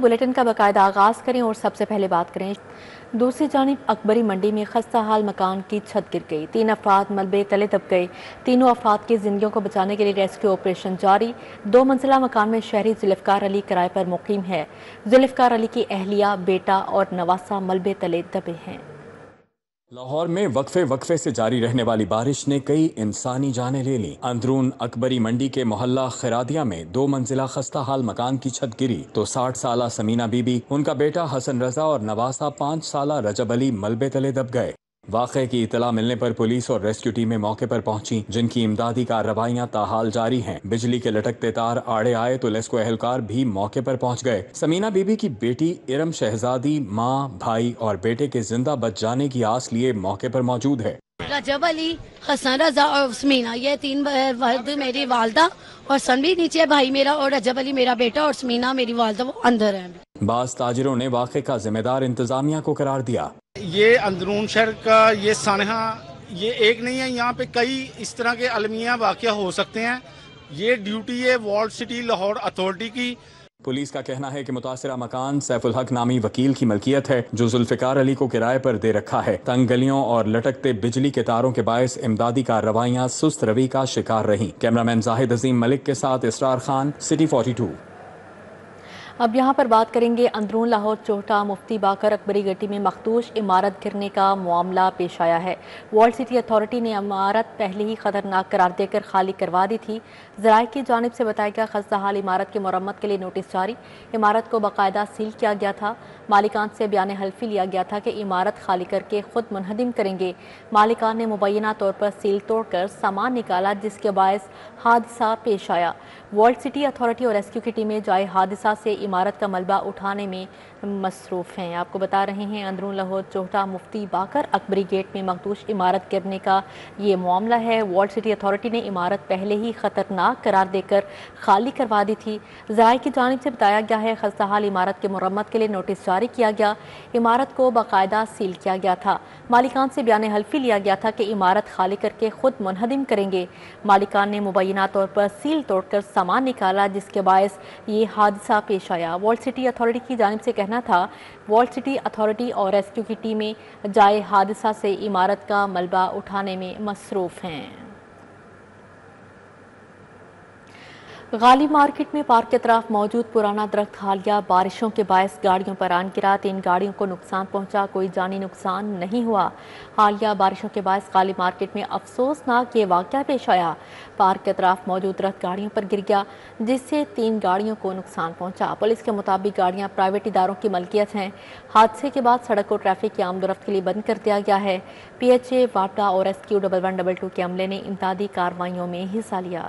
Bulletin का बाकायदा आगाज़ करें और सबसे पहले बात करें। दूसरी जानिब अकबरी मंडी में खस्ता हाल मकान की छत गिर गई, 3 अफराद मलबे तले दब गए। तीनों अफराद की जिंदगियों को बचाने के लिए रेस्क्यू ऑपरेशन जारी। 2 मंजिला मकान में शहरी जुल्फकार अली किराए पर मुकीम है। जुल्फकार अली की अहलिया, बेटा और नवासा मलबे तले दबे हैं। लाहौर में वक्फे से जारी रहने वाली बारिश ने कई इंसानी जानें ले ली। अंदरून अकबरी मंडी के मोहल्ला खैरादिया में 2 मंजिला खस्ता हाल मकान की छत गिरी तो 60 साला समीना बीबी, उनका बेटा हसन रजा और नवासा 5 साला रजब अली मलबे तले दब गए। वाक़े की इतला मिलने पर पुलिस और रेस्क्यू टीमें मौके पर पहुंची, जिनकी इमदादी कार्रवाइयां ताहाल जारी हैं। बिजली के लटकते तार आड़े आए तो रेस्क्यू एहलकार भी मौके पर पहुंच गए। समीना बीबी की बेटी इरम शहजादी माँ, भाई और बेटे के जिंदा बच जाने की आस लिए मौके पर मौजूद है। रजब अली, हसन रजा और समीना, ये 3 वर्द मेरी वालदा और सन भी नीचे है, भाई मेरा, और रजब अली मेरा बेटा और समीना मेरी वालदा, वो अंदर है। बास ताजिरों ने वाक़े का जिम्मेदार इंतजामिया को करार दिया। ये अंदरून शहर का ये सानहा ये एक नहीं है, यहाँ पे कई इस तरह के अलमिया वाक़या हो सकते हैं। ये ड्यूटी है वॉल्ड सिटी लाहौर अथॉरिटी की। पुलिस का कहना है कि मुतासिरा मकान सैफुल हक नामी वकील की मलकियत है, जो जुल्फिकार अली को किराए पर दे रखा है। तंग गलियों और लटकते बिजली के तारों के बायस इमदादी कार्रवाइयां सुस्त रवि का शिकार रहीं। कैमरामैन जाहिद अजीम मलिक के साथ इसरार खान, सिटी 42। अब यहाँ पर बात करेंगे अंदरून लाहौर चोहटा मुफ्ती बाकर अकबरी गट्टी में मखदूश इमारत गिरने का मामला पेश आया है। वॉल्ड सिटी अथॉरिटी ने इमारत पहले ही खतरनाक करार देकर खाली करवा दी थी। ज़राए की जानिब से बताया गया खस्ता हाल इमारत की मरम्मत के लिए नोटिस जारी। इमारत को बाकायदा सील किया गया था। मालिकान से बयान हल्फी लिया गया था कि इमारत खाली करके खुद मुनहदिम करेंगे। मालिकान ने मुबैना तौर पर सील तोड़कर सामान निकाला, जिसके बायस हादसा पेश आया। वॉल्ड सिटी अथॉरिटी और रेस्क्यू की टीमें जाए हादसा से इमारत का मलबा उठाने में मसरूफ़ हैं। आपको बता रहे हैं अंदरून लाहौर चोहटा मुफ्ती बाकर अकबरी गेट में मखदूश इमारत गिरने का ये मामला है। वॉल्ड सिटी अथॉरिटी ने इमारत पहले ही खतरनाक करार देकर खाली करवा दी थी। ज़राए की जानिब से बताया गया है खस्ता हाल इमारत की मरम्मत के लिए नोटिस जारी किया गया। इमारत को बाकायदा सील किया गया था। मालिकान से बयान हल्फी लिया गया था कि इमारत खाली करके खुद मुनहदिम करेंगे। मालिकान ने मुबैना तौर पर सील तोड़कर सामान निकाला, जिसके बायस ये हादसा पेश आया। वॉल्ड सिटी अथॉरिटी की जानिब से कहना था वॉल्ड सिटी अथॉरिटी और रेस्क्यू की टीमें जाए हादसा से इमारत का मलबा उठाने में मसरूफ़ हैं। गाली मार्केट में पार्क के तरफ मौजूद पुराना दरख्त हालिया बारिशों के बायस गाड़ियों पर आन गिरा। 3 गाड़ियों को नुकसान पहुंचा, कोई जानी नुकसान नहीं हुआ। हालिया बारिशों के बायस गाली मार्केट में अफसोसनाक ये वाक़या पेश आया। पार्क के तरफ मौजूद दरख्त गाड़ियों पर गिर गया, जिससे 3 गाड़ियों को नुकसान पहुंचा। पुलिस के मुताबिक गाड़ियां प्राइवेट इदारों की मलकियत हैं। हादसे के बाद सड़क को ट्रैफिक की आमदोरफ्त के लिए बंद कर दिया गया है। PHA, वाटा और SQ 1122 के अमले ने इमदादी कार्रवाइयों में हिस्सा लिया।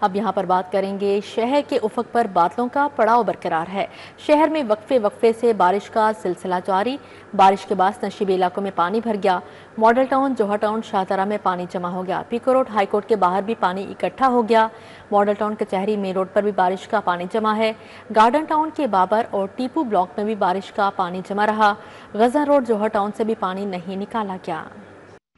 अब यहाँ पर बात करेंगे शहर के उफक पर बादलों का पड़ाव बरकरार है। शहर में वक्फे से बारिश का सिलसिला जारी। बारिश के बाद नशीबी इलाकों में पानी भर गया। मॉडल टाउन, जोहर टाउन, शाहदरा में पानी जमा हो गया। पीको रोड, हाई कोर्ट के बाहर भी पानी इकट्ठा हो गया। मॉडल टाउन कचहरी मेन रोड पर भी बारिश का पानी जमा है। गार्डन टाउन के बाबर और टीपू ब्लॉक में भी बारिश का पानी जमा रहा। गजन रोड, जोहर टाउन से भी पानी नहीं निकाला गया।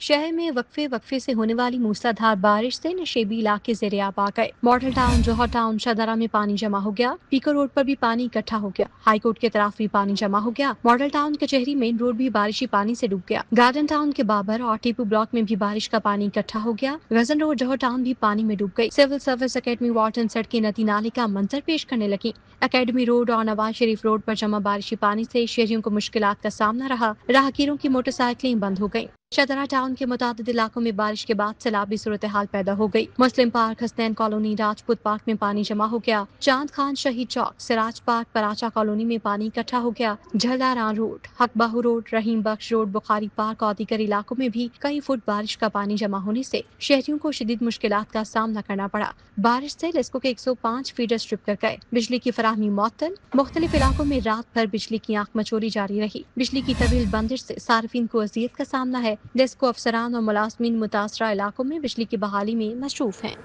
शहर में वक्फे से होने वाली मूसलाधार बारिश से नशेबी इलाके ज़ेर-ए-आब आ गए। मॉडल टाउन, जोहर टाउन, शाहदरा में पानी जमा हो गया। पीको रोड पर भी पानी इकट्ठा हो गया। हाई कोर्ट के तरफ भी पानी जमा हो गया। मॉडल टाउन कचहरी मेन रोड भी बारिशी पानी से डूब गया। गार्डन टाउन के बाबर और टीपू ब्लॉक में भी बारिश का पानी इकट्ठा हो गया। गजन रोड, जोहर टाउन भी पानी में डूब गई। सिविल सर्विस अकेडमी वार्टन सड़कें नदी नाले का मंजर पेश करने लगी। अकेडमी रोड और नवाज शरीफ रोड पर जमा बारिशी पानी से शहरियों को मुश्किलात का सामना रहा। राहगीरों की मोटरसाइकिलें बंद हो गयी। शाहदरा टाउन के मुतादिद इलाकों में बारिश के बाद सैलाबी सूरत हाल पैदा हो गई। Muslim park, Hasnain colony, Rajput park में पानी जमा हो गया। चांद खान शहीद चौक, सिराज पार्क, पराचा कॉलोनी में पानी इकट्ठा हो गया। Jhaldaran road, Haqbahu road, Rahim Bakhsh road, Bukhari park और दीगर इलाकों में भी कई फुट बारिश का पानी जमा होने से शहरियों को शदीद मुश्किलात का सामना करना पड़ा। बारिश से लेस्को के 105 फीडर स्ट्रिप कर गए। बिजली की फराहमी मुअत्तल। मुख्तलिफ इलाकों में रात भर बिजली की आंख मचोली जारी रही। बिजली की तवील बंदिश से सार्फिन को अजियत का सामना है। डेस्को अफसरान और मुलाजमीन मुतासरा इलाकों में बिजली की बहाली में मसरूफ हैं।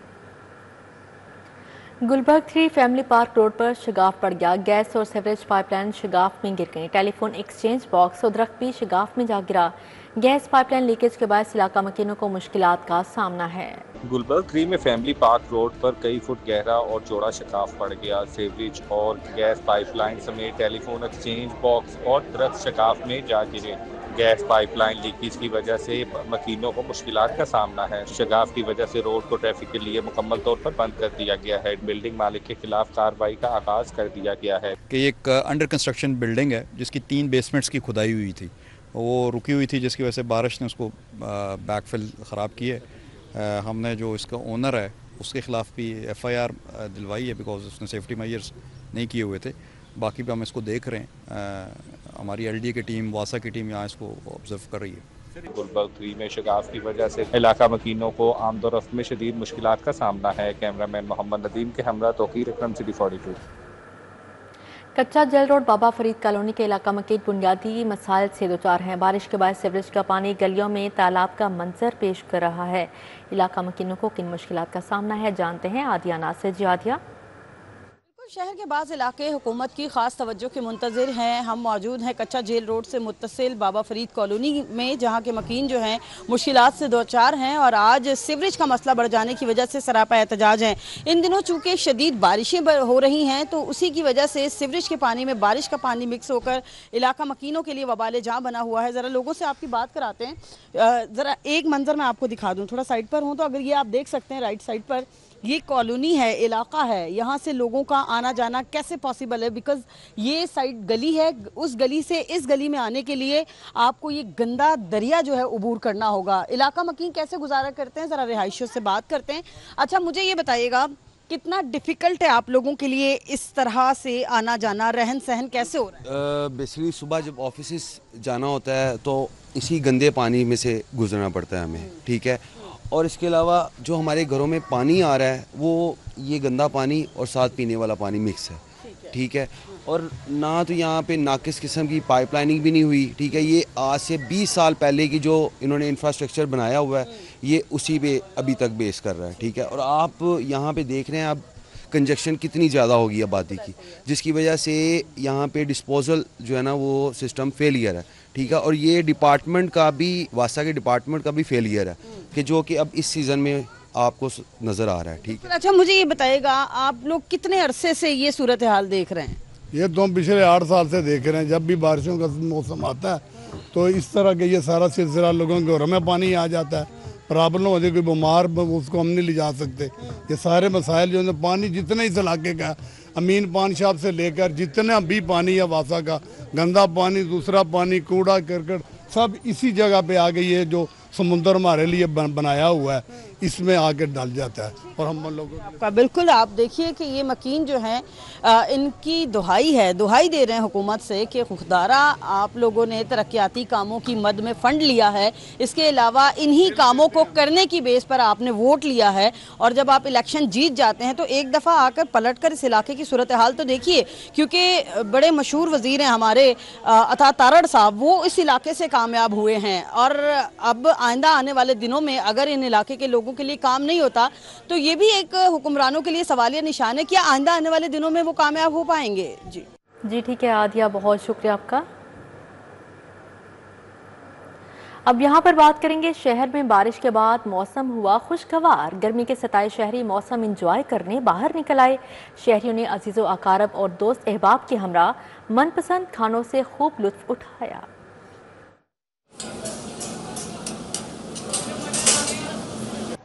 गुलबर्ग 3 फैमिली पार्क रोड पर शगाफ पड़ गया। गैस और सीवरेज पाइपलाइन शगाफ में गिर गई। टेलीफोन एक्सचेंज बॉक्स और दरख्त भी शगाफ में जा गिरा। गैस पाइपलाइन लीकेज के बाद इलाका मकीनों को मुश्किलात का सामना है। गुलबर्ग 3 में फैमिली पार्क रोड पर कई फुट गहरा और चौड़ा शकाफ पड़ गया। सीवरेज और गैस पाइपलाइन समेत टेलीफोन एक्सचेंज बॉक्स और ट्रक शकाफ में जा गिरे। गैस पाइपलाइन लीकेज की वजह से मकीनों को मुश्किलात का सामना है। शगाफ की वजह से रोड को ट्रैफिक के लिए मुकम्मल तौर पर बंद कर दिया गया है। बिल्डिंग मालिक के खिलाफ कार्रवाई का आगाज कर दिया गया है। कि एक अंडर कंस्ट्रक्शन बिल्डिंग है जिसकी 3 बेसमेंट्स की खुदाई हुई थी, वो रुकी हुई थी, जिसकी वजह से बारिश ने उसको बैकफिल ख़राब की है। हमने जो इसका ओनर है उसके ख़िलाफ़ भी FIR दिलवाई है बिकॉज उसने सेफ्टी मेजर्स नहीं किए हुए थे। बाकी भी हम इसको देख रहे हैं। हमारी LD की टीम, वासा की टीम यहाँ इसको ऑब्जर्व कर रही है। गुलबर्ग 3 में शगाफ की वजह से इलाका मकीनों को आमदोरफ्त में शदीद मुश्किलात का सामना है। कैमरामैन मोहम्मद नदीम के हमरा तौकीर अकरम, सिटी 42। कच्चा जेल रोड बाबा फरीद कॉलोनी के इलाका मकीन बुनियादी मसाइल से दोचार हैं। बारिश के बाद सीवरेज का पानी गलियों में तालाब का मंजर पेश कर रहा है। इलाका मकीनों को किन मुश्किलात का सामना है, जानते हैं आदिया नासिर। जी आदिया। शहर के बाज़ इलाके हुकूमत की ख़ास तवज्जो के मुंतज़िर हैं। हम मौजूद हैं कच्चा जेल रोड से मुत्तसिल बाबा फरीद कॉलोनी में, जहां के मकीन जो हैं मुश्किलात से दो चार हैं और आज सीवरेज का मसला बढ़ जाने की वजह से सरापा एहतजाज हैं। इन दिनों चूँकि शदीद बारिशें हो रही हैं तो उसी की वजह से सीवरेज के पानी में बारिश का पानी मिक्स होकर इलाका मकीनों के लिए वबाल जहाँ बना हुआ है। ज़रा लोगों से आपकी बात कराते हैं। ज़रा एक मंजर मैं आपको दिखा दूँ, थोड़ा साइड पर हूँ तो अगर ये आप देख सकते हैं राइट साइड पर ये कॉलोनी है, इलाका है, यहाँ से लोगों का आना जाना कैसे पॉसिबल है? बिकॉज ये साइड गली है, उस गली से इस गली में आने के लिए आपको ये गंदा दरिया जो है उबूर करना होगा। इलाका मकीन कैसे गुजारा करते हैं, ज़रा रिहायशियों से बात करते हैं। अच्छा, मुझे ये बताइएगा कितना डिफ़िकल्ट है आप लोगों के लिए इस तरह से आना जाना, रहन सहन कैसे हो रहा है? बेसिकली सुबह जब ऑफिस जाना होता है तो इसी गंदे पानी में से गुजरना पड़ता है हमें, ठीक है। और इसके अलावा जो हमारे घरों में पानी आ रहा है वो ये गंदा पानी और साथ पीने वाला पानी मिक्स है, ठीक है। और ना तो यहाँ पे नाकिस किस्म की पाइपलाइनिंग भी नहीं हुई, ठीक है। ये आज से 20 साल पहले की जो इन्होंने इंफ्रास्ट्रक्चर बनाया हुआ है ये उसी पे अभी तक बेस कर रहा है, ठीक है। और आप यहाँ पे देख रहे हैं अब कंजक्शन कितनी ज़्यादा होगी आबादी की, जिसकी वजह से यहाँ पे डिस्पोजल जो है ना वो सिस्टम फेलियर है, ठीक है। और ये डिपार्टमेंट का भी, वासा के डिपार्टमेंट का भी फेलियर है कि जो कि अब इस सीज़न में आपको नज़र आ रहा है, ठीक है। अच्छा, मुझे ये बताइएगा आप लोग कितने अरसे से ये सूरत हाल देख रहे हैं? ये तो पिछले 8 साल से देख रहे हैं। जब भी बारिशों का मौसम आता है तो इस तरह के ये सारा सिलसिला लोगों के घरों में पानी आ जाता है, प्रॉब्लम होती है, कोई बीमार उसको हम नहीं ले जा सकते। ये सारे मसाइल जो है पानी जितने इस इलाके का, अमीन पान शाप से लेकर जितना भी पानी है वासा का, गंदा पानी, दूसरा पानी, कूड़ा करकट सब इसी जगह पे आ गई है जो समुंदर हमारे लिए बनाया हुआ है, इसमें आके डल जाता है। और हम लोगों आपका बिल्कुल, आप देखिए कि ये मकीन जो है इनकी दुहाई दे रहे हैं हुकूमत से कि खुदारा आप लोगों ने तरक्याती कामों की मद में फ़ंड लिया है, इसके अलावा इन्हीं कामों को करने की बेस पर आपने वोट लिया है और जब आप इलेक्शन जीत जाते हैं तो एक दफ़ा आकर पलट कर इस इलाके की सूरत हाल तो देखिए। क्योंकि बड़े मशहूर वज़ीर हैं हमारे अता तारड़ साहब, वो इस इलाके से कामयाब हुए हैं और अब आइंदा आने वाले दिनों में अगर इन इलाके के लोगों के लिए काम नहीं होता तो ये भी एक हुक्मरानों के लिए सवालिया निशान है कि आइंदा आने वाले दिनों में वो कामयाब हो पाएंगे। जी ठीक है आदिया, बहुत शुक्रिया आपका। अब यहाँ पर बात करेंगे, शहर में बारिश के बाद मौसम हुआ खुशगवार। गर्मी के सताए शहरी मौसम एंजॉय करने बाहर निकल आए। शहरियों ने अजीज़ो अकारब और दोस्त अहबाब के हमरा मनपसंद खानों से खूब लुत्फ उठाया।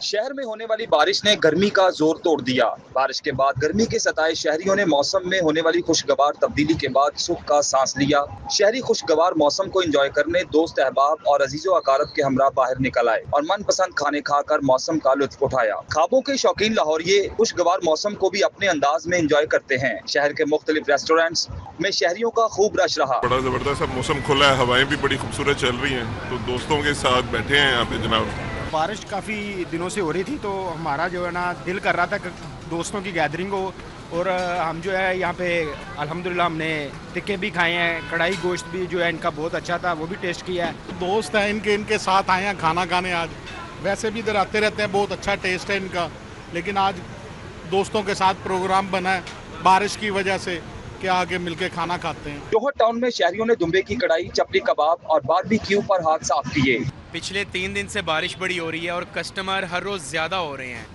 शहर में होने वाली बारिश ने गर्मी का जोर तोड़ दिया। बारिश के बाद गर्मी के सताए शहरियों ने मौसम में होने वाली खुशगवार तब्दीली के बाद सुख का सांस लिया। शहरी खुशगवार मौसम को एंजॉय करने दोस्त अहबाब और अजीजो अकारब के हमरा बाहर निकल आए और मनपसंद खाने खाकर मौसम का लुत्फ उठाया। ख्वाबों के शौकीन लाहौरिये खुशगवार मौसम को भी अपने अंदाज में एंजॉय करते हैं। शहर के मुख्तलिफ रेस्टोरेंट्स में शहरियों का खूब रश रहा। बड़ा जबरदस्त मौसम खुला है, हवाएं भी बड़ी खूबसूरत चल रही हैं, तो दोस्तों के साथ बैठे हैं यहाँ पे जनाब। बारिश काफ़ी दिनों से हो रही थी तो हमारा जो है ना दिल कर रहा था कि दोस्तों की गैदरिंग हो और हम जो है यहाँ पे अल्हम्दुलिल्लाह हमने टिक्के भी खाए हैं, कढ़ाई गोश्त भी जो है इनका बहुत अच्छा था वो भी टेस्ट किया है। दोस्त हैं इनके साथ आए हैं खाना खाने। आज वैसे भी इधर आते रहते हैं, बहुत अच्छा टेस्ट है इनका, लेकिन आज दोस्तों के साथ प्रोग्राम बना है बारिश की वजह से के आके मिलके खाना खाते हैं। जौहर टाउन में शहरियों ने दुम्बे की कढ़ाई, चपली कबाब और बारबेक्यू पर हाथ साफ किए। पिछले 3 दिन से बारिश बड़ी हो रही है और कस्टमर हर रोज़ ज़्यादा हो रहे हैं।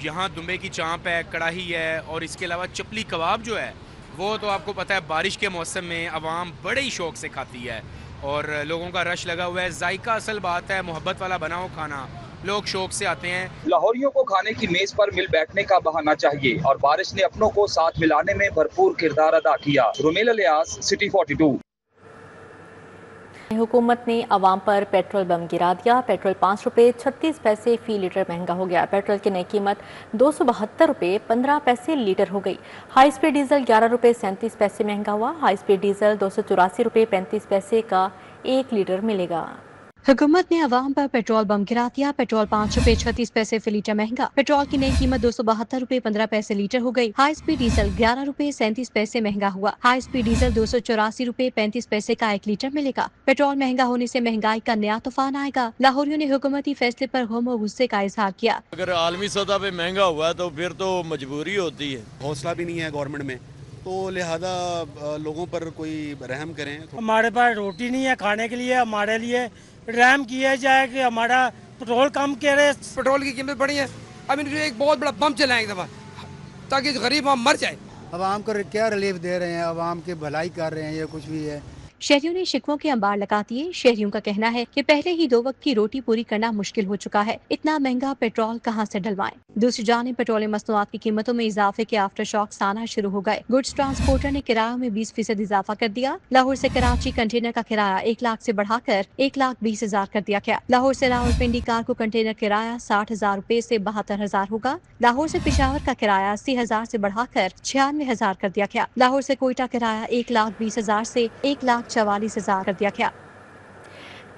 यहाँ दुम्बे की चांप है, कढ़ाई है और इसके अलावा चपली कबाब जो है वो तो आपको पता है बारिश के मौसम में आवाम बड़े ही शौक से खाती है और लोगों का रश लगा हुआ है। जायका असल बात है, मोहब्बत वाला बना हो खाना, लोग शौक से आते हैं। लाहौरियों को खाने की मेज पर मिल बैठने का बहाना चाहिए और बारिश ने अपनों को साथ मिलाने में भरपूर किरदार अदा किया। Rumel alias, city 42। हुकूमत ने आवाम पर पेट्रोल बम गिरा दिया। पेट्रोल 5 रुपये 36 पैसे फी लीटर महंगा हो गया। पेट्रोल की नई कीमत 272 रुपये 15 पैसे लीटर हो गई। हाई स्पीड डीजल 11 रुपये 37 पैसे महंगा हुआ। हाई स्पीड डीजल 284 रुपये 35 पैसे का 1 लीटर मिलेगा। हुकूमत ने अवाम पर पेट्रोल बम गिरा दिया। पेट्रोल 5 रुपये 36 पैसे फी लीटर महंगा। पेट्रोल की नई कीमत 272 रुपये 15 पैसे लीटर हो गई। हाई स्पीड डीजल 11 रुपये 37 पैसे महंगा हुआ। हाई स्पीड डीजल 284 रुपये 35 पैसे का 1 लीटर मिलेगा। पेट्रोल महंगा होने से महंगाई का नया तूफान आएगा। लाहौरियों ने हुकूमती फैसले पर गम और गुस्से का इजहार किया। अगर आलमी सतह पे महंगा हुआ है तो फिर तो मजबूरी होती है। हौसला भी नहीं है गवर्नमेंट में, तो लिहाजा लोगों पर कोई रहम करें। हमारे पास रोटी नहीं है खाने के लिए, हमारे लिए रहम किया जाए कि हमारा पेट्रोल कम करे। पेट्रोल की कीमत बढ़ी है, अब इनको एक बहुत बड़ा बम चलाएं एक दफा ताकि गरीब वहाँ मर जाए। अवाम को क्या रिलीफ दे रहे हैं, अवाम की भलाई कर रहे हैं, ये कुछ भी है। शहरियों ने शिकवों के अंबार लगा दिए। शहरियों का कहना है कि पहले ही 2 वक्त की रोटी पूरी करना मुश्किल हो चुका है, इतना महंगा पेट्रोल कहां से डलवाएं। दूसरी जानिब पेट्रोलियम मसनूआत की कीमतों में इजाफे के आफ्टर शॉक्स आना शुरू हो गए। गुड्स ट्रांसपोर्टर ने किरायों में 20% इजाफा कर दिया। लाहौर से कराची कंटेनर का किराया 1 लाख से बढ़ाकर 1,20,000 कर दिया गया। लाहौर से रावलपिंडी कार्गो कंटेनर किराया 60,000 रुपए से 72,000 होगा। लाहौर से पेशावर का किराया 80,000 से बढ़ाकर 96,000 कर दिया गया। लाहौर से कोयटा किराया 1,20,000 से 1,44,000 कर दिया गया।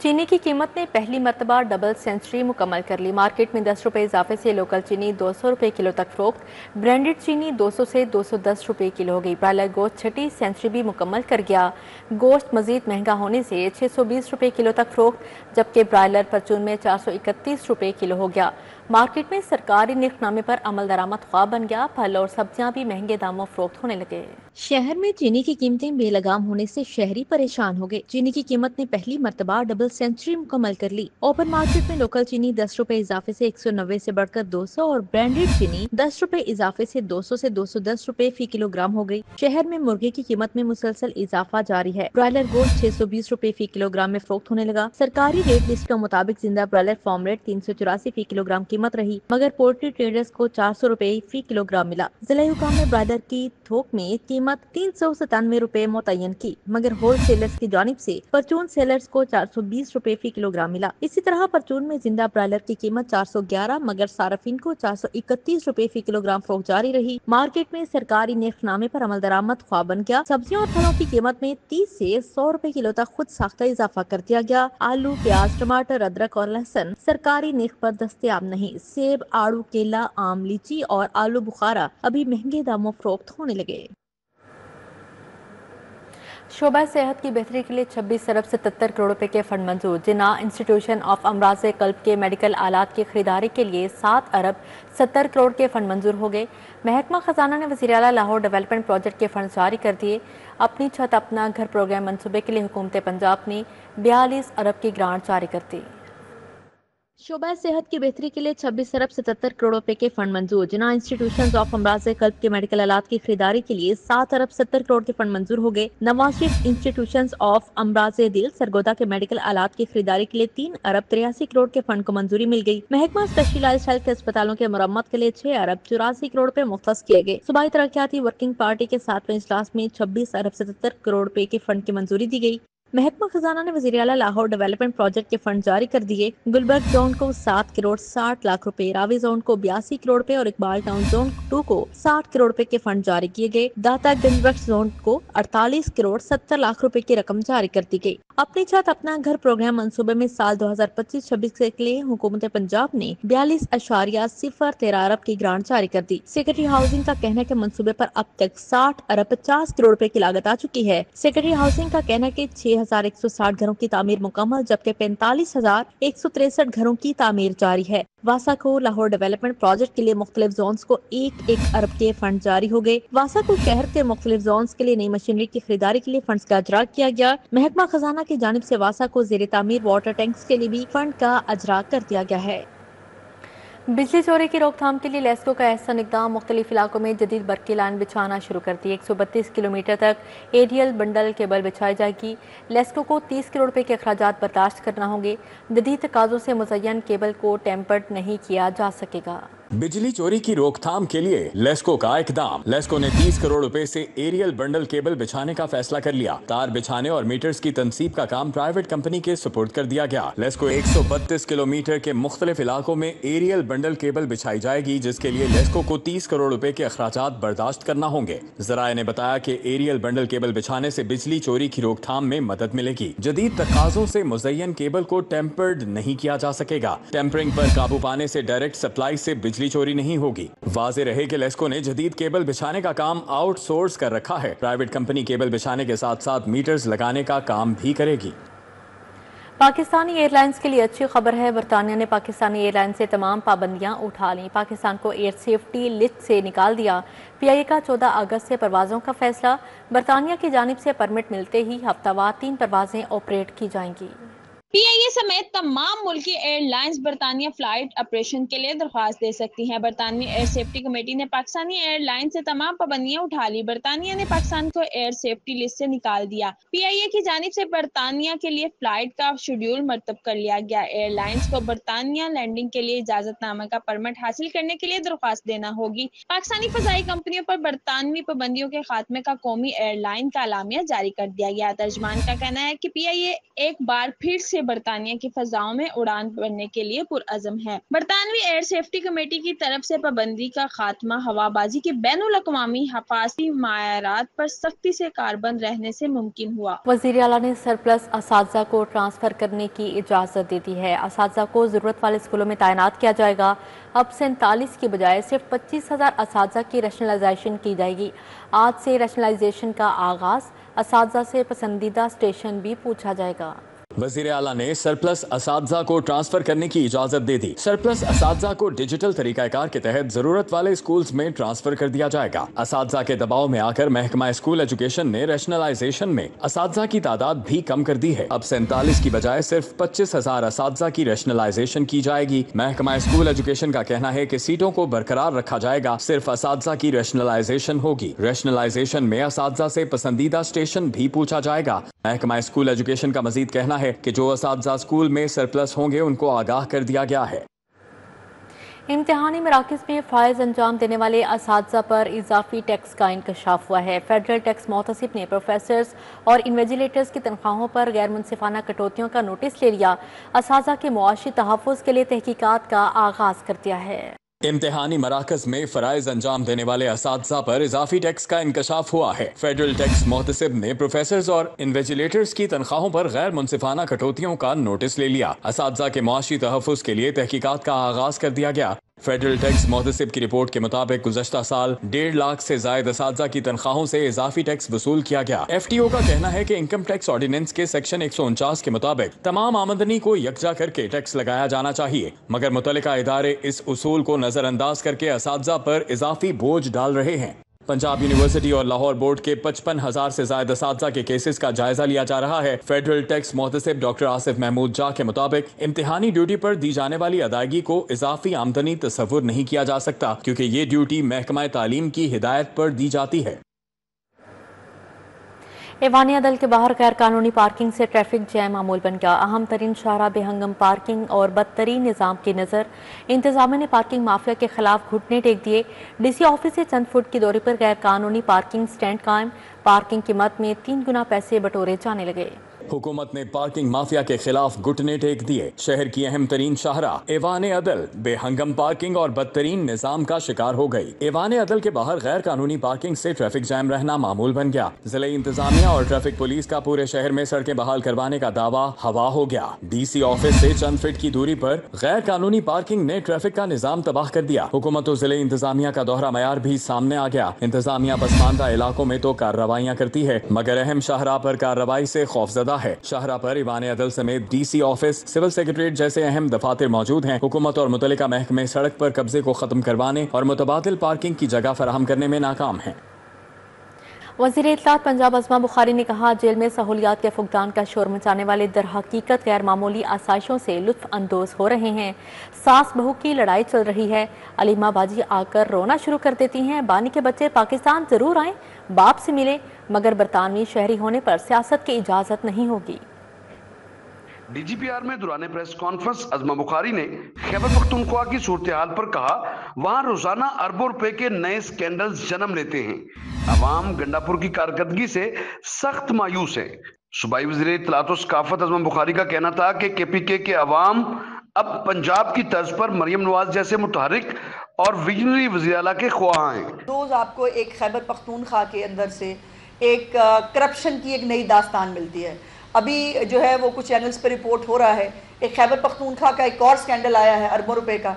चीनी की कीमत ने पहली मरतबा डबल सेंचुरी मुकम्मल कर ली। मार्केट में 10 रुपये इजाफे से लोकल चीनी 200 रुपये किलो तक फरोख्त। ब्रांडेड चीनी 200 से 210 रुपये किलो हो गई। ब्रायलर गोश्त छठी सेंचुरी भी मुकम्मल कर गया। गोश्त मजीद महंगा होने से 620 रुपये किलो तक फरोख्त, जबकि ब्रायलर परचून में 431 रुपये किलो हो गया। मार्केट में सरकारी निर्खनामे पर अमल दरामद ख्वाब बन गया। फल और सब्जियां भी महंगे दामों फरोख्त होने लगे। शहर में चीनी की कीमतें बेलगाम होने से शहरी परेशान हो गए। चीनी की कीमत ने पहली मरतबा डबल सेंचुरी मुकम्मल कर ली। ओपन मार्केट में लोकल चीनी 10 रुपए इजाफे से 190 से बढ़कर 200 और ब्रांडेड चीनी 10 रुपए इजाफे से 200 से 210 रुपए फी किलोग्राम हो गई। शहर में मुर्गे की कीमत में मुसलसल इजाफा जारी है। ब्रायलर गोश्त 620 रुपए फी किलोग्राम में फरोख्त होने लगा। सरकारी रेट लिस्ट के मुताबिक जिंदा ब्रायलर फार्म रेट 384 फी किलोग्राम कीमत रही, मगर पोल्ट्री ट्रेडर्स को 400 रुपए फी किलोग्राम मिला। जिला हुकाम ने ब्रायलर की थोक में कीमत 397 रुपए मुतय्यन की, मगर होल सेलर्स की जानिब से परचून सेलर्स को 420 रुपए फी किलोग्राम मिला। इसी तरह परचून में जिंदा ब्रायलर की कीमत 411, मगर सार्फिन को 431 रुपए फी किलोग्राम फरोख्त जारी रही। मार्केट में सरकारी नेफनामे पर अमल दरामद ख्वाब बन गया। सब्जियों और फलों की कीमत में 30 से 100 रुपए किलो तक खुद साख्ता इजाफा कर दिया गया। आलू, प्याज, टमाटर, अदरक और लहसुन सरकारी नेख पर दस्तयाब नहीं। सेब, आड़ू, केला, आम, लीची और आलू बुखारा अभी महंगे दामों फरोख्त होने लगे। शोबा सेहत की बेहतरी के लिए 26 अरब 77 करोड़ रुपए के फंड मंजूर। जिना इंस्टीट्यूशन ऑफ अमराज कल्ब के मेडिकल आलात की खरीदारी के लिए 7 अरब 70 करोड़ के फंड मंजूर हो गए। महकमा खजाना ने वज़ीर आला लाहौर डेवलपमेंट प्रोजेक्ट के फंड जारी कर दिए। अपनी छत अपना घर प्रोग्राम मंसूबे के लिए हुकूमत पंजाब ने 42 अरब की ग्रांट जारी कर दी। शोबा सेहत की बेहतरी के लिए 26 अरब 77 करोड़ रुपए के फंड मंजूर। जिना इंस्टीट्यूशंस ऑफ अमराज कल्ब के मेडिकल आलात की खरीदारी के लिए 7 अरब 70 करोड़ के फंड मंजूर हो गए। नवाज शरीफ इंस्टीट्यूशंस ऑफ अमराज दिल सरगोदा के मेडिकल आलात की खरीदारी के लिए 3 अरब 83 करोड़ के फंड को मंजूरी मिल गई। महकमा स्पेशलाइज्ड हेल्थ अस्पतालों के मरम्मत के लिए 6 अरब 84 करोड़ रुपए मुख्तस किए गए। सूबाई तरक्याती वर्किंग पार्टी के 7वें इजलास में 26 अरब 77 करोड़ रुपए के फंड की मंजूरी दी गई। महकमा खजाना ने वज़ीर आला लाहौर डेवलपमेंट प्रोजेक्ट के फंड जारी कर दिए। गुलबर्ग जोन को 7 करोड़ 60 लाख रुपए, रावी जोन को 82 करोड़ रुपए और इकबाल टाउन जोन 2 को 60 करोड़ रुपए के फंड जारी किए गए। दाता गंजबख्श जोन को 48 करोड़ 70 लाख रुपए की रकम जारी कर दी गई। अपनी छत अपना घर प्रोग्राम मंसूबे में साल 2025-26 के लिए हुकूमत पंजाब ने 42.013 अरब की ग्रांट जारी कर दी। सेक्रेटरी हाउसिंग का कहना है कि मंसूबे पर अब तक 60 अरब 50 करोड़ रुपए की लागत आ चुकी है। सेक्रेटरी हाउसिंग का कहना है कि 6 63,160 घरों की तामीर मुकम्मल, जबकि 45,163 घरों की तामीर जारी है। वासा को लाहौर डेवलपमेंट प्रोजेक्ट के लिए मुख्तलिफ जोन्स को 1 अरब के फंड जारी हो गए। वासा को शहर के मुख्तलिफ जोन्स के लिए नई मशीनरी की खरीदारी के लिए फंड्स का अजरा किया गया। महकमा खजाना की जानिब से वासा को ज़ेरे तामीर वाटर टैंक्स के लिए भी फंड का अजरा कर दिया गया है। बिजली चोरी की रोकथाम के लिए लेस्को का अहसन इक़दाम, मुख्तलिफ इलाकों में जदीद बरकी लाइन बिछाना शुरू कर दी। 132 किलोमीटर तक एरियल बंडल केबल बिछाई जाएगी। लेस्को को 30 करोड़ रुपए के अखराजात बर्दाश्त करना होंगे। जदीद तकाज़ों से मुज़य्यन केबल को टेम्पर्ड नहीं किया जा सकेगा। बिजली चोरी की रोकथाम के लिए लेस्को का इकदाम। लेस्को ने 30 करोड़ रुपए से एरियल बंडल केबल बिछाने का फैसला कर लिया। तार बिछाने और मीटर्स की तनसीब का काम प्राइवेट कंपनी के सुपुर्द कर दिया गया। लेस्को 132 किलोमीटर के मुख्तलिफ इलाकों में एरियल बंडल केबल बिछाई जाएगी, जिसके लिए लेस्को को 30 करोड़ रुपए के अखराजात बर्दाश्त करना होंगे। ज़राए ने बताया कि एरियल बंडल केबल बिछाने से बिजली चोरी की रोकथाम में मदद मिलेगी। जदीद तकाज़ों से मुज़य्यन केबल को टेम्पर्ड नहीं किया जा सकेगा। टेम्परिंग पर काबू पाने से डायरेक्ट सप्लाई से बिजली चोरी नहीं होगी। वाज़े रहे कि लेस्को ने जदीद केबल बिछाने का काम आउटसोर्स कर रखा है। प्राइवेट कंपनी केबल बिछाने के साथ साथ मीटर्स लगाने का काम भी करेगी। पाकिस्तानी एयरलाइंस के लिए अच्छी खबर है। बरतानिया ने पाकिस्तानी एयरलाइंस से तमाम पाबंदियां उठा लीं। पाकिस्तान को एयर सेफ्टी लिस्ट से निकाल दिया। PIA का 14 अगस्त से परवाज़ों का फैसला। बरतानिया की जानिब से परमिट मिलते ही हफ्तावार 3 परवाजें ऑपरेट की जाएंगी। PIA समेत तमाम मुल्की एयरलाइंस बरतानिया फ्लाइट ऑपरेशन के लिए दरख्वास्त दे सकती हैं। बरतानवी एयर सेफ्टी कमेटी ने पाकिस्तानी एयरलाइन से तमाम पाबंदियां उठा ली। बरतानिया ने पाकिस्तान को एयर सेफ्टी लिस्ट से निकाल दिया। PIA की जानिब से बरतानिया के लिए फ्लाइट का शेड्यूल मरतब कर लिया गया। एयरलाइंस को बरतानिया लैंडिंग के लिए इजाजतनामा का परमिट हासिल करने के लिए दरख्वास्त देना होगी। पाकिस्तानी फजाई कंपनियों पर बरतानवी पाबंदियों के खात्मे का कौमी एयरलाइन का अलामिया जारी कर दिया गया। तर्जमान का कहना है कि PIA एक बार फिर से बरतानिया की फजाओं में उड़ान भरने के लिए पुरअज़म है। बरतानवी एयर सेफ्टी कमेटी की तरफ से पाबंदी का खात्मा हवाबाजी के बैनुल अक़वामी हिफाज़ती मायारात पर सख्ती से कारबंद रहने से मुमकिन हुआ। वज़ीर आला ने सरप्लस असातिज़ा को ट्रांसफर करने की इजाज़त दे दी है। असातिज़ा को ज़रूरत वाले स्कूलों में तैनात किया जाएगा। अब 47 की बजाय सिर्फ 25,000 असातिज़ा की रैशनलाइजेशन की जाएगी। आज से रैशनलाइजेशन का आगाज़। असातिज़ा से पसंदीदा स्टेशन भी पूछा जाएगा। वज़ीर आला ने सरप्लस असातिज़ा को ट्रांसफर करने की इजाजत दे दी। सरप्लस असातिज़ा को डिजिटल तरीकाकार के तहत जरूरत वाले स्कूल्स में ट्रांसफर कर दिया जाएगा। असातिज़ा के दबाव में आकर महकमा स्कूल एजुकेशन ने रैशनलाइजेशन में असातिज़ा की तादाद भी कम कर दी है। अब 47 की बजाय सिर्फ 25,000 असातिज़ा की रैशनलाइजेशन की जाएगी। महकमा स्कूल एजुकेशन का कहना है कि सीटों को बरकरार रखा जाएगा, सिर्फ असातिज़ा की रैशनलाइजेशन होगी। रैशनलाइजेशन में असातिज़ा से पसंदीदा स्टेशन भी पूछा जाएगा। महकमा स्कूल एजुकेशन का मजीद कहना है कि जो असातिज़ा स्कूल में सरप्लस होंगे उनको आगाह कर दिया गया है। इम्तिहानी मराकज़ में फ़ाइज़ अंजाम देने वाले असातिज़ा पर इजाफी टैक्स का इंकशाफ हुआ है। फेडरल टैक्स मोहतसिब ने प्रोफेसर्स और इन्वेजिलेटर्स की तनख्वाहों पर गैर मुनसिफाना कटौतियों का नोटिस ले लिया। असातिज़ा के मुआशी तहफ़्फ़ुज़ के लिए तहकीकात का आगाज़ कर दिया है। इम्तिहानी मराकज़ में फ़राइज़ अंजाम देने वाले असातिज़ा पर इजाफी टैक्स का इंकशाफ हुआ है। फेडरल टैक्स मोहतसिब ने प्रोफेसर्स और इन्वेजिलेटर्स की तनख्वाहों पर गैर मुनसिफाना कटौतियों का नोटिस ले लिया। असातिज़ा के मुआशी तहफ़्फ़ुज़ के लिए तहकीकात का आगाज़ कर दिया गया। फेडरल टैक्स मोहतसिब की रिपोर्ट के मुताबिक गुज़श्ता साल 1.5 लाख से ज़ायद असातिज़ा की तनख्वाहों से इजाफी टैक्स वसूल किया गया। FTO का कहना है कि इनकम टैक्स ऑर्डिनेंस के सेक्शन 149 के मुताबिक तमाम आमदनी को यकजा करके टैक्स लगाया जाना चाहिए, मगर मुतल्लिका इदारे इस उसूल को नजरअंदाज करके असातिज़ा पर इजाफी बोझ डाल रहे हैं। पंजाब यूनिवर्सिटी और लाहौर बोर्ड के 55,000 से ज्यादा असातिज़ा के केसेस का जायजा लिया जा रहा है। फेडरल टैक्स मोहतसिब डॉक्टर आसिफ महमूद जा के मुताबिक इम्तिहानी ड्यूटी पर दी जाने वाली अदायगी को इजाफी आमदनी तस्वुर नहीं किया जा सकता, क्योंकि ये ड्यूटी महकमा तालीम की हिदायत पर दी जाती है। ऐवान अदल के बाहर गैर कानूनी पार्किंग से ट्रैफिक जैम मामूल बन गया। अहम तरीन शाहरा बेहंगम पार्किंग और बदतरीन निज़ाम की नज़र इंतजामिया ने पार्किंग माफिया के खिलाफ घुटने टेक दिए। DC ऑफिस से चंद फुट की दूरी पर गैर कानूनी पार्किंग स्टैंड कायम। पार्किंग की मद में 3 गुना पैसे बटोरे जाने लगे। हुकूमत ने पार्किंग माफिया के खिलाफ घुटने टेक दिए। शहर की अहम तरीन शाहरा ऐवान अदल बेहंगम पार्किंग और बदतरीन निजाम का शिकार हो गई। ऐवान अदल के बाहर गैर कानूनी पार्किंग से ट्रैफिक जैम रहना मामूल बन गया। जिले इंतजामिया और ट्रैफिक पुलिस का पूरे शहर में सड़कें बहाल करवाने का दावा हवा हो गया। DC ऑफिस से चंद फीट की दूरी पर गैर कानूनी पार्किंग ने ट्रैफिक का निजाम तबाह कर दिया। हुकूमत और जिले इंतजामिया का दोहरा मयार भी सामने आ गया। इंतजामिया पसमानदा इलाकों में तो कार्रवाइयाँ करती है, मगर अहम शाहरा पर कार्रवाई से खौफजदा है। शाहरा पर ईवान अदल समेत DC ऑफिस, सिविल सेक्रेटरीट जैसे अहम दफातर मौजूद हैं। हुकूमत और मुतल्लिका महकमे सड़क पर कब्जे को खत्म करवाने और मुतबादिल पार्किंग की जगह फराहम करने में नाकाम हैं। वज़ीर इत्तलात पंजाब अज़मा बुखारी ने कहा, जेल में सहूलियात के फुकदान का शोर मचाने वाले दर हकीकत गैर मामूली आसाइशों से लुत्फ़ अंदोज़ हो रहे हैं। सास बहू की लड़ाई चल रही है, अलीमा बाजी आकर रोना शुरू कर देती हैं। बानी के बच्चे पाकिस्तान ज़रूर आएँ, बाप से मिले, मगर बरतानवी शहरी होने पर सियासत की इजाज़त नहीं होगी। DGPR में दौरान प्रेस कॉन्फ्रेंस अज़मा बुखारी ने खैबर पख्तूनख्वा की सूरत हाल पर कहा, वहाँ रोजाना अरबों रुपए के नए स्कैंडल्स जन्म लेते हैं। अवाम गंडापुर की कारकर्दगी से सख्त मायूस है। सूबाई वज़ीर इत्तलात व सकाफत अज़मा बुखारी का कहना था कि KPK के अवाम अब पंजाब की तर्ज पर मरियम नवाज जैसे मुतहरिक और विजनरी वज़ीर आला के ख्वाह हैं। रोज आपको एक खैबर पख्तूनख्वा के अंदर से एक करप्शन की एक नई दास्तान मिलती है। अभी जो है वो कुछ चैनल्स पर रिपोर्ट हो रहा है, एक खैबर पख्तूनख्वा का एक और स्कैंडल आया है अरबों रुपए का,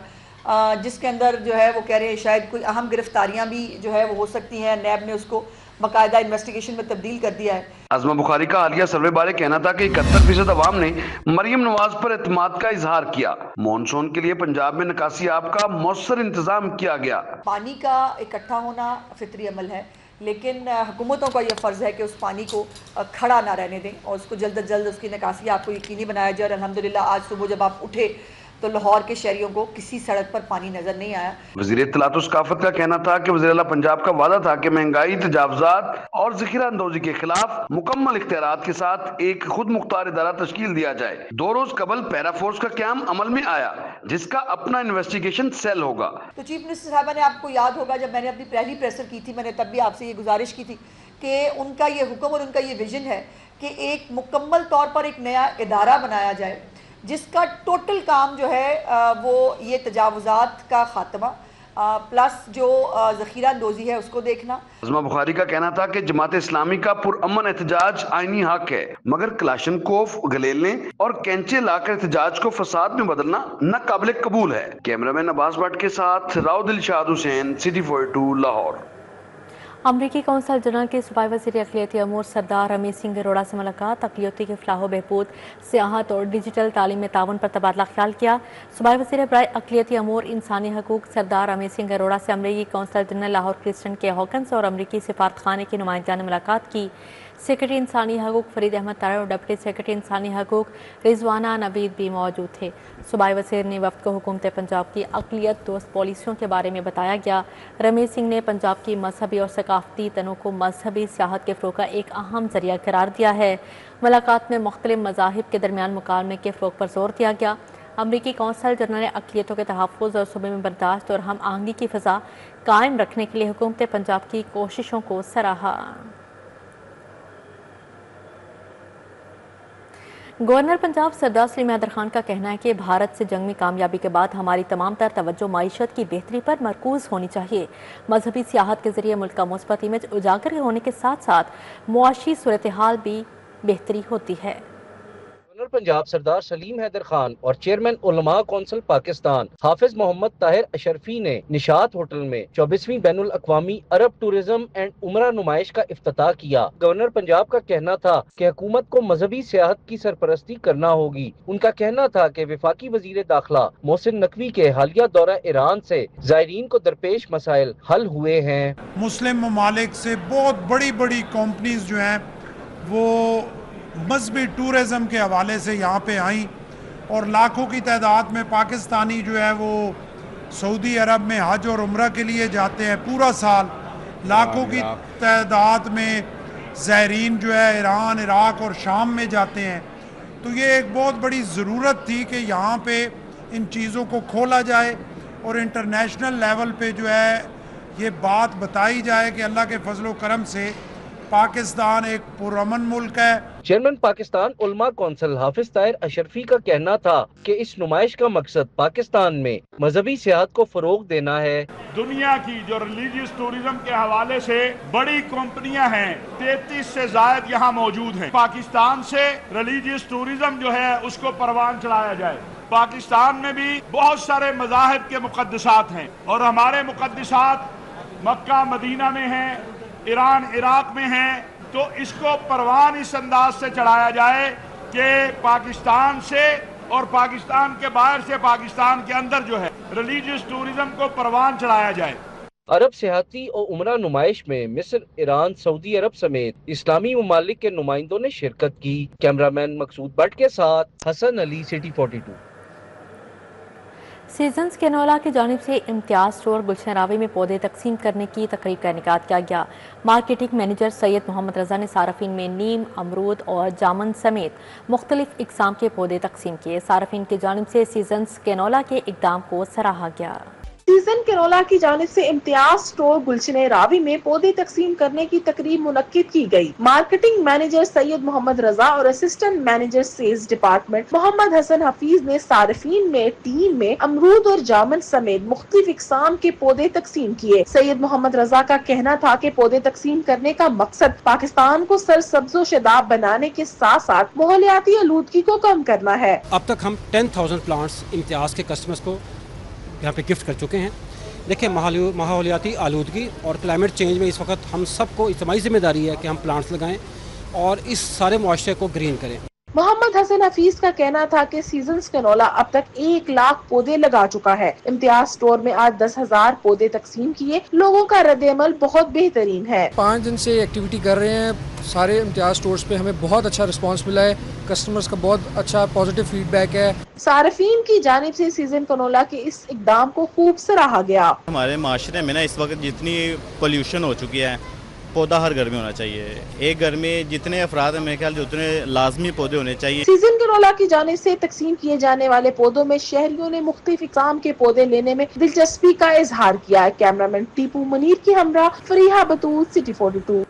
जिसके अंदर जो है वो कह रहे हैं शायद कोई अहम गिरफ्तारियां भी जो है वो हो सकती हैं। नैब ने उसको बाकायदा इन्वेस्टिगेशन में तब्दील कर दिया है। अज़मा बुखारी का हालिया सर्वे बारे कहना था कि 71% अवाम ने मरियम नवाज पर एतमाद का इजहार किया। मॉनसून के लिए पंजाब में निकासी आब का मौसर इंतजाम किया गया। पानी का इकट्ठा होना फितरी अमल है, लेकिन हुकूमतों का यह फ़र्ज़ है कि उस पानी को खड़ा ना रहने दें और उसको जल्द अज जल्द उसकी निकासी आपको यकीनी बनाया जाए। और अल्हम्दुलिल्लाह आज सुबह जब आप उठे तो लाहौर के शहरियों को किसी सड़क पर पानी नजर नहीं आया। वज़ीर इत्तलात व सकाफत का कहना था कि वज़ीर आला पंजाब का वादा था कि महंगाई, तजावुज़ात और ज़ख़ीरा अंदोज़ी के खिलाफ मुकम्मल इख्तियारात के साथ एक खुद मुख्तार इदारा तश्कील दिया जाए। 2 रोज कबल पैरा फोर्स का क़याम अमल में आया, जिसका अपना इन्वेस्टिगेशन सेल होगा। तो चीफ मिनिस्टर साहबा ने, आपको याद होगा जब मैंने अपनी पहली प्रेसर की थी, मैंने तब भी आपसे ये गुजारिश की थी कि उनका ये हुक्म और उनका ये विजन है कि एक मुकम्मल तौर पर एक नया इदारा बनाया जाए जिसका टोटल काम जो है वो ये तजावुज़ात का खात्मा प्लस जो ज़ख़ीरा अंदोज़ी है उसको देखना। अज़मा बुखारी का कहना था कि जमात इस्लामी का पुरअमन एहतजाज आईनी हक है, मगर क्लाशनकोफ, गलेलने और कैंचे लाकर एहतजाज को फसाद में बदलना न काबिल कबूल है। कैमरामैन अब्बास भट्ट के साथ राव दिलशाद हुसैन, सिटी 42 लाहौर। अमरीकी कौंसल जनरल के सूबाई वज़ीर अक़लियती अमूर सरदार रमेश सिंह अरोड़ा से मुलाकात, अक़लियती के फलाह व बहबूद, सियाहत और डिजिटल तालीम में ताउन पर तबादला ख्याल किया। सूबाई वज़ीर बराए अक़लियती अमूर इंसानी हकूक़ सरदार रमेश सिंह अरोड़ा से अमरीकी कौंसल जनरल लाहौर क्रिस्टन के हॉकन्स और अमरीकी सिफारतखाने के नुमाइंदा ने मुलाकात की। सेक्रेटरी इंसानी हकूक़ फरीद अहमद तारड़ और डिप्टी सेक्रेटरी इंसानी हकूक़ रिजवाना नवीद भी मौजूद थे। सूबाई वज़ीर ने वफ़द को हुकूमत पंजाब की अक़लियत दोस्त पॉलिसियों के बारे में बताया गया। रमेश सिंह ने पंजाब की मजहबी और सकाफती तनों को मजहबी सियाहत के फ़रोग़ का एक अहम ज़रिया करार दिया है। मुलाकात में मुख्तलिफ मज़ाहिब के दरमियान मुकालमे के फ़रोग़ पर जोर दिया गया। अमरीकी कौंसल जनरल ने अक़लियतों के तहफ़्फ़ुज़ और सूबे में बर्दाश्त और हम आहंगी की फ़ज़ा कायम रखने के लिए हुकूमत पंजाब की कोशिशों को सराहा। गवर्नर पंजाब सरदार सलीम हैदर खान का कहना है कि भारत से जंग में कामयाबी के बाद हमारी तमाम तर तवज्जो माईशत की बेहतरी पर मरकूज़ होनी चाहिए। मजहबी सियाहत के जरिए मुल्क का मुस्बत इमेज उजागर होने के साथ साथ मुआशी सूरत हाल भी बेहतरी होती है। गवर्नर पंजाब सरदार सलीम हैदर खान और चेयरमैन उलमा कौंसिल पाकिस्तान हाफिज मोहम्मद ताहिर अशरफी ने निशात होटल में 24वीं बैनुल अक़वामी अरब टूरिज्म एंड उमरा नुमाइश का इफ्तिताह किया। गवर्नर पंजाब का कहना था कि हुकूमत को मजहबी सियाहत की सरपरस्ती करना होगी। उनका कहना था कि वफाकी वजीर दाखिला मोहसिन नकवी के हालिया दौरा ईरान से ज़ायरीन को दरपेश मसाइल हल हुए हैं। मुस्लिम ममालिक से बहुत बड़ी बड़ी कंपनीज जो हैं वो मजहबी टूरिज़म के हवाले से यहाँ पे आई और लाखों की तादाद में पाकिस्तानी जो है वो सऊदी अरब में हज और उम्रा के लिए जाते हैं पूरा साल। लाखों की तादाद में ज़ायरीन जो है ईरान, इराक़ और शाम में जाते हैं। तो ये एक बहुत बड़ी ज़रूरत थी कि यहाँ पे इन चीज़ों को खोला जाए और इंटरनेशनल लेवल पे जो है ये बात बताई जाए कि अल्लाह के फजलो करम से पाकिस्तान एक पुरअमन मुल्क है। चेयरमैन पाकिस्तान उलमा कौंसिल हाफिज ताहिर अशरफी का कहना था कि इस नुमाइश का मकसद पाकिस्तान में मजहबी सियाहत को फरोग देना है। दुनिया की जो रिलीजियस टूरिज्म के हवाले से बड़ी कंपनियां हैं, 33 से ज्यादा यहाँ मौजूद हैं। पाकिस्तान से रिलीजियस टूरिज्म जो है उसको परवान चढ़ाया जाए। पाकिस्तान में भी बहुत सारे मज़ाहिब के मुक़द्दसात हैं और हमारे मुक़द्दसात मक्का मदीना में हैं, ईरान इराक में हैं, तो इसको परवान इस अंदाज से चढ़ाया जाए कि पाकिस्तान से और पाकिस्तान के बाहर से पाकिस्तान के अंदर जो है रिलीजियस टूरिज्म को परवान चढ़ाया जाए। अरब सियाहती और उमरा नुमाइश में मिस्र, ईरान, सऊदी अरब समेत इस्लामी ममालिक के नुमाइंदों ने शिरकत की। कैमरामैन मकसूद भट्ट के साथ Hasan Ali, City 42। Seasons Canola की जानिब से इम्तियाज स्टोर गुलशन रावी में पौधे तकसीम करने की तकरीब का इनेकाद किया गया। मार्केटिंग मैनेजर सैयद मोहम्मद रजा ने सारफीन में नीम, अमरूद और जामुन समेत मुख्तलिफ इकसाम के पौधे तकसीम किए। सारफीन की जानिब से सीजन्स कैनोला के इकदाम को सराहा गया। सीजन कैनोला की जानिब से इम्तियाज स्टोर गुलशन रावी में पौधे तकसीम करने की तकरीब मुनक्किद की गई। मार्केटिंग मैनेजर सैयद मोहम्मद रजा और assistant manager sales department Mohammad Hasan Hafeez ने सारफीन में टीम में अमरूद और जामुन समेत मुख्तलिफ इकसाम के पौधे तकसीम किए। सैयद मोहम्मद रजा का कहना था कि पौधे तकसीम करने का मकसद पाकिस्तान को सरसब्ज़ो शदाब बनाने के साथ साथ माहौलियाती आलूदगी को कम करना है। अब तक हम 10,000 प्लांट्स इम्तियाज के कस्टमर्स को यहाँ पे गिफ्ट कर चुके हैं। देखिए, माहौलियाती आलूदगी और क्लाइमेट चेंज में इस वक्त हम सबको इज्तिमाई जिम्मेदारी है कि हम प्लांट्स लगाएं और इस सारे मुआशरे को ग्रीन करें। मोहम्मद हसन हफीज का कहना था कि सीजन्स कैनोला अब तक 1 लाख पौधे लगा चुका है। इम्तियाज स्टोर में आज 10,000 पौधे तकसीम किए। लोगों का रद्द-ए-अमल बहुत बेहतरीन है। 5 दिन से एक्टिविटी कर रहे हैं सारे इम्तियाज स्टोर्स पे, हमें बहुत अच्छा रिस्पांस मिला है। कस्टमर्स का बहुत अच्छा पॉजिटिव फीडबैक है। सारफीन की जानिब से सीजन कैनोला के इस इकदाम को खूब सराहा गया। हमारे माशरे में ना इस वक्त जितनी पोल्यूशन हो चुकी है, पौधा हर घर में होना चाहिए। एक घर में जितने अफराद हैं मेरे ख्याल से उतने लाजमी पौधे होने चाहिए। सीजन कैनोला की जानिब से तकसीम किए जाने वाले पौधों में शहरियों ने मुख्तलिफ इक़साम के पौधे लेने में दिलचस्पी का इजहार किया है। कैमरामैन टीपू मनीर की हमरा फरीहा बतूल, सिटी 42।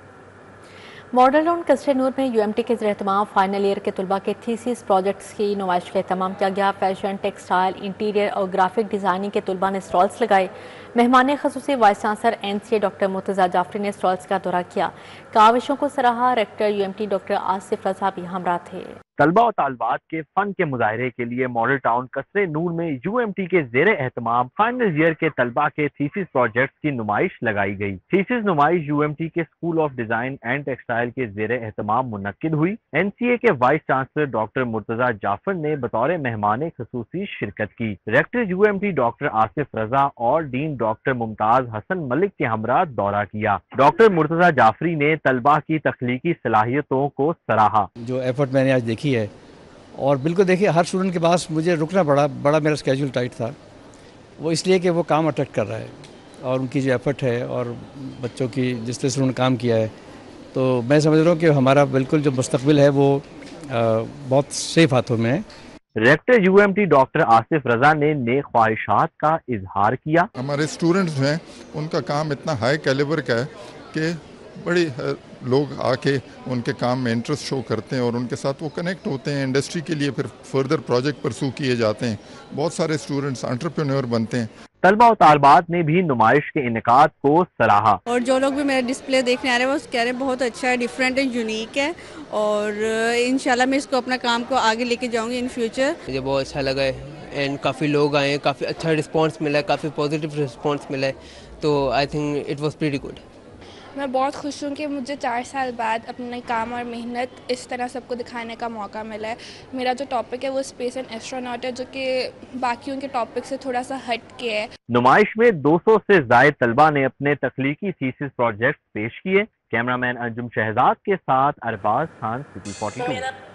मॉडल टाउन कस्टे नूर में यूएमटी के ज़ेर-ए-एहतमाम फाइनल ईयर के तलबा के थीसिस प्रोजेक्ट्स की नुमाइश का एहतमाम किया गया। फैशन, टेक्सटाइल, इंटीरियर और ग्राफिक डिज़ाइनिंग के तलबा ने स्टॉल्स लगाए। मेहमान खसूसी vice chancellor NCA doctor Murtaza Jafri ने स्टॉल्स का दौरा किया। काविशों को सराहा। Rector UMT doctor Asif Raza भी हमरा थे। तलबा और तालबात के फन के मुजाहरे के लिए मॉडल टाउन कस्रे नूर में UMT के ज़ेर एहतमाम फाइनल ईयर के तलबा के थीसिस प्रोजेक्ट्स की नुमाइश लगाई गई। थीसिस नुमाइश UMT के school of design and textile के ज़ेर एहतमाम मुनक्किद हुई। NCA के vice chancellor doctor Murtaza Jafar ने बतौर मेहमान खसूसी शिरकत की। Rector UMT doctor Asif Raza और डीन डॉक्टर मुमताज हसन मलिक के हमरा दौरा किया। डॉक्टर मुर्तज़ा जाफरी ने तलबा की तख्लीकी सलाहियतों को सराहा। जो एफर्ट मैंने आज देखी है, और बिल्कुल देखिए हर स्टूडेंट के पास मुझे रुकना बड़ा मेरा स्केड्यूल टाइट था, वो इसलिए कि वो काम अटेक्ट कर रहा है और उनकी जो एफर्ट है और बच्चों की जिस तरह से उन्होंने काम किया है, तो मैं समझ रहा हूँ कि हमारा बिल्कुल जो मुस्तकबिल है वो बहुत सेफ हाथों में है। रेक्टर UMT डॉक्टर आसिफ रजा ने नेक ख्वाहिशात का इजहार किया। हमारे स्टूडेंट्स हैं, उनका काम इतना हाई कैलिबर का है कि बड़ी लोग आके उनके काम में इंटरेस्ट शो करते हैं और उनके साथ वो कनेक्ट होते हैं। इंडस्ट्री के लिए फिर फर्दर प्रोजेक्ट परसू किए जाते हैं। बहुत सारे स्टूडेंट्स एंटरप्रेन्योर बनते हैं। तलबा और तालबात ने भी नुमाइश के इनेकाद को सराहा। और जो लोग भी मेरा डिस्प्ले देखने आ रहे हैं वो कह रहे हैं बहुत अच्छा है, डिफरेंट एंड यूनिक है, और इंशाल्लाह मैं इसको अपना काम को आगे लेके जाऊंगी इन फ्यूचर। मुझे बहुत अच्छा लगा है एंड काफ़ी लोग आए हैं, काफ़ी अच्छा रिस्पांस मिला है, काफ़ी पॉजिटिव रिस्पांस मिला है, तो I think it was pretty good. मैं बहुत खुश हूँ कि मुझे 4 साल बाद अपने काम और मेहनत इस तरह सबको दिखाने का मौका मिला है। मेरा जो टॉपिक है वो स्पेस एंड एस्ट्रोनॉट है, जो कि बाकियों के टॉपिक से थोड़ा सा हट के है। नुमाइश में 200 से ज़ायद तलबा ने अपने तख्लीकी थीसिस प्रोजेक्ट पेश किए। कैमरामैन अंजुम शहजाद के साथ Arbaz Khan, city 42।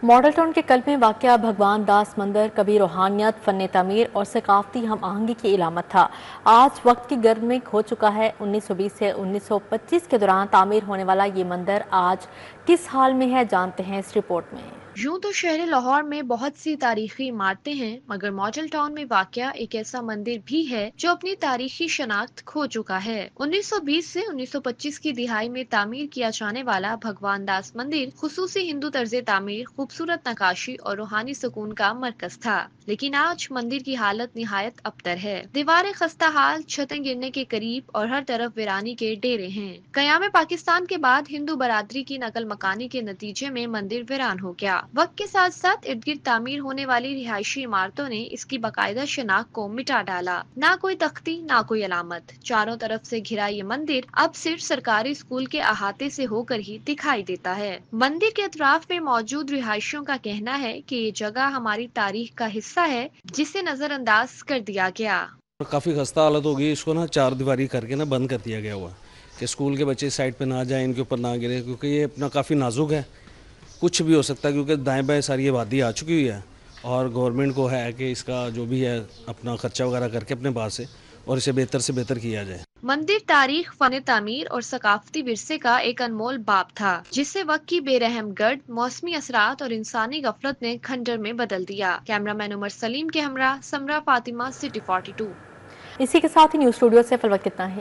Model town के कल्ब में वाक़या भगवान दास मंदिर कभी रूहानियत, फ़न तामीर और सकाफ़ती हम आहंगी की इलामत था। आज वक्त की गर्द में खो चुका है। 1920 से 1925 के दौरान तामीर होने वाला ये मंदिर आज किस हाल में है, जानते हैं इस रिपोर्ट में। यूं तो शहर लाहौर में बहुत सी तारीखी इमारतें हैं, मगर मॉडल टाउन में वाक़या एक ऐसा मंदिर भी है जो अपनी तारीखी शनाख्त खो चुका है। 1920 से 1925 की दिहाई में तामीर किया जाने वाला भगवान दास मंदिर खुसूसी हिंदू तर्ज तामीर, खूबसूरत नकाशी और रूहानी सुकून का मरकज था, लेकिन आज मंदिर की हालत निहायत अबतर है। दीवारें खस्ता हाल, छतें गिरने के करीब और हर तरफ वीरानी के डेरे हैं। क़याम पाकिस्तान के बाद हिंदू बरादरी की नकल मकानी के नतीजे में मंदिर वीरान हो गया। گیا۔ وقت کے ساتھ ساتھ ارد گرد تعمیر ہونے والی رہائشی عمارتوں نے اس کی باقاعدہ شناخت کو مٹا ڈالا۔ نہ کوئی تختی نہ کوئی علامت، چاروں طرف سے گھرا یہ مندر اب صرف سرکاری اسکول کے احاطے سے ہو کر ہی دکھائی دیتا ہے۔ مندر کے اطراف میں موجود رہائشیوں کا کہنا ہے کہ یہ جگہ ہماری تاریخ کا حصہ ہے جسے نظر انداز کر دیا گیا۔ کافی خستہ حالت ہوگی، اس کو نا چار دیواری کر کے نا بند کر دیا گیا ہوا کہ اسکول کے بچے سائڈ پہ نہ جائیں، ان کے اوپر نہ گرے، کیونکہ یہ اپنا کافی نازک ہے، کچھ بھی ہو سکتا ہے، کیونکہ دائیں بائیں ساری آبادی آ چکی ہوئی ہے اور گورنمنٹ کو ہے کہ اس کا جو بھی ہے اپنا خرچہ وغیرہ کر کے اپنے پاس سے اور اسے بہتر سے بہتر کیا جائے۔ مندر تاریخ، فن تعمیر اور ثقافتی ورثے کا ایک انمول باب تھا جسے وقت کی بے رحم گرد، موسمی اثرات اور انسانی غفلت نے کھنڈر میں بدل دیا۔ کیمرہ مین عمر سلیم کے ہمراہ سمرہ فاطمہ، سٹی 42۔ اسی کے ساتھ ہی نیوز اسٹوڈیو سے فی الوقت اتنا ہے۔